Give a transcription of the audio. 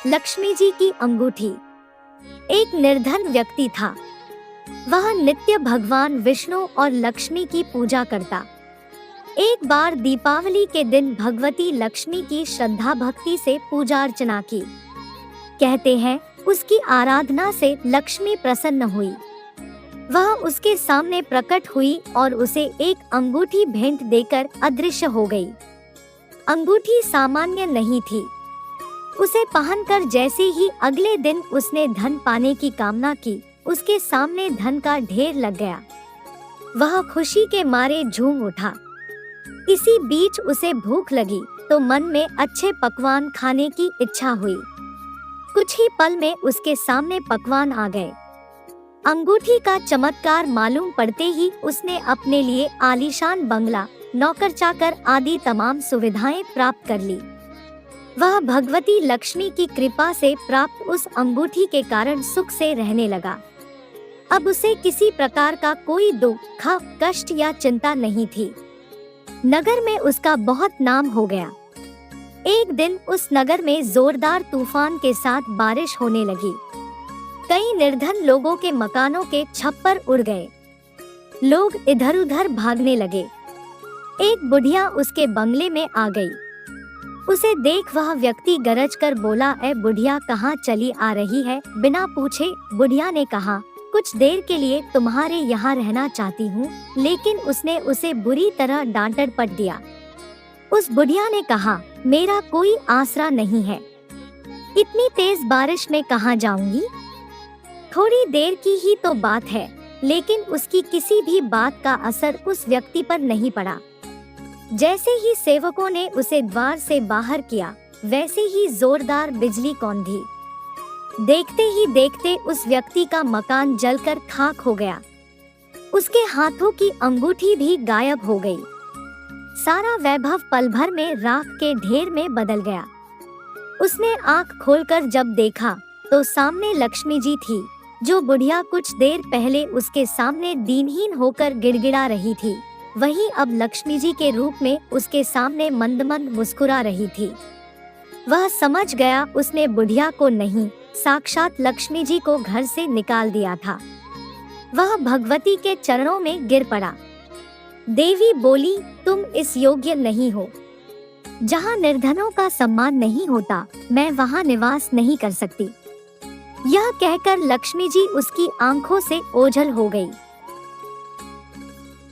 लक्ष्मी जी की अंगूठी। एक निर्धन व्यक्ति था। वह नित्य भगवान विष्णु और लक्ष्मी की पूजा करता। एक बार दीपावली के दिन भगवती लक्ष्मी की श्रद्धा भक्ति से पूजा अर्चना की। कहते हैं उसकी आराधना से लक्ष्मी प्रसन्न हुई। वह उसके सामने प्रकट हुई और उसे एक अंगूठी भेंट देकर अदृश्य हो गई। अंगूठी सामान्य नहीं थी। उसे पहनकर जैसे ही अगले दिन उसने धन पाने की कामना की, उसके सामने धन का ढेर लग गया। वह खुशी के मारे झूम उठा। इसी बीच उसे भूख लगी तो मन में अच्छे पकवान खाने की इच्छा हुई। कुछ ही पल में उसके सामने पकवान आ गए। अंगूठी का चमत्कार मालूम पड़ते ही उसने अपने लिए आलीशान बंगला, नौकर चाकर आदि तमाम सुविधाएं प्राप्त कर ली। वह भगवती लक्ष्मी की कृपा से प्राप्त उस अंगूठी के कारण सुख से रहने लगा। अब उसे किसी प्रकार का कोई दुख, कष्ट या चिंता नहीं थी। नगर में उसका बहुत नाम हो गया। एक दिन उस नगर में जोरदार तूफान के साथ बारिश होने लगी। कई निर्धन लोगों के मकानों के छप्पर उड़ गए। लोग इधर उधर भागने लगे। एक बुढ़िया उसके बंगले में आ गई। उसे देख वह व्यक्ति गरज कर बोला, ए बुढ़िया, कहाँ चली आ रही है? बिना पूछे बुढ़िया ने कहा, कुछ देर के लिए तुम्हारे यहाँ रहना चाहती हूँ। लेकिन उसने उसे बुरी तरह डांट पट दिया। उस बुढ़िया ने कहा, मेरा कोई आसरा नहीं है, इतनी तेज बारिश में कहाँ जाऊंगी? थोड़ी देर की ही तो बात है। लेकिन उसकी किसी भी बात का असर उस व्यक्ति पर नहीं पड़ा। जैसे ही सेवकों ने उसे द्वार से बाहर किया, वैसे ही जोरदार बिजली कौंधी। देखते ही देखते उस व्यक्ति का मकान जलकर खाक हो गया। उसके हाथों की अंगूठी भी गायब हो गई। सारा वैभव पल भर में राख के ढेर में बदल गया। उसने आंख खोलकर जब देखा तो सामने लक्ष्मी जी थी, जो बुढ़िया कुछ देर पहले उसके सामने दीनहीन होकर गिड़गिड़ा रही थी, वही अब लक्ष्मी जी के रूप में उसके सामने मंद मंद मुस्कुरा रही थी। वह समझ गया उसने बुढ़िया को नहीं, साक्षात लक्ष्मी जी को घर से निकाल दिया था। वह भगवती के चरणों में गिर पड़ा। देवी बोली, तुम इस योग्य नहीं हो। जहाँ निर्धनों का सम्मान नहीं होता, मैं वहाँ निवास नहीं कर सकती। यह कहकर लक्ष्मी जी उसकी आंखों से ओझल हो गई।